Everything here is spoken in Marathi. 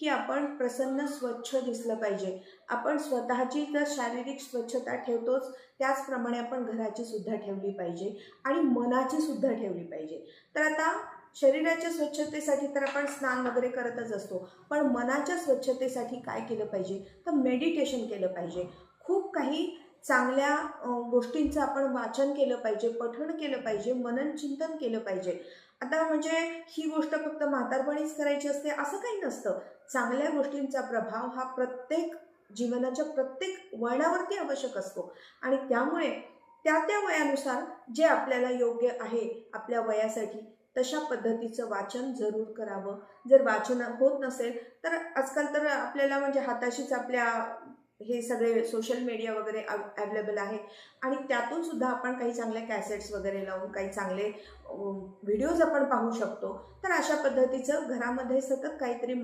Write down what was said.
की आपण प्रसन्न स्वच्छ दिसलं पाहिजे. आपण स्वतःची जर शारीरिक स्वच्छता ठेवतोच, त्याचप्रमाणे आपण घराची सुद्धा ठेवली पाहिजे आणि मनाची सुद्धा ठेवली पाहिजे. तर आता शरीराच्या स्वच्छतेसाठी तर आपण स्नान वगैरे करतच असतो, पण मनाच्या स्वच्छतेसाठी काय केलं पाहिजे, तर मेडिटेशन केलं पाहिजे. खूप काही चांगल्या गोष्टींचं आपण वाचन केलं पाहिजे, पठण केलं पाहिजे, मनन चिंतन केलं पाहिजे. आता म्हणजे ही गोष्ट फक्त म्हातारपणीच करायची असते असं काही नसतं. चांगल्या गोष्टींचा प्रभाव हा प्रत्येक जीवनाच्या प्रत्येक वळणावरती आवश्यक असतो आणि त्यामुळे त्या त्या वयानुसार जे आपल्याला योग्य आहे आपल्या वयासाठी तशा पद्धतीचं वाचन जरूर करावं. जर वाचन होत नसेल तर आजकाल तर आपल्याला म्हणजे हाताशीच आपल्या हे सगळे सोशल मीडिया वगैरे अवेलेबल आहे आणि त्यातून सुद्धा आपण काही चांगल्या कॅसेट्स वगैरे लावून काही चांगले व्हिडिओज आपण पाहू शकतो. तर अशा पद्धतीचं घरामध्ये सतत काहीतरी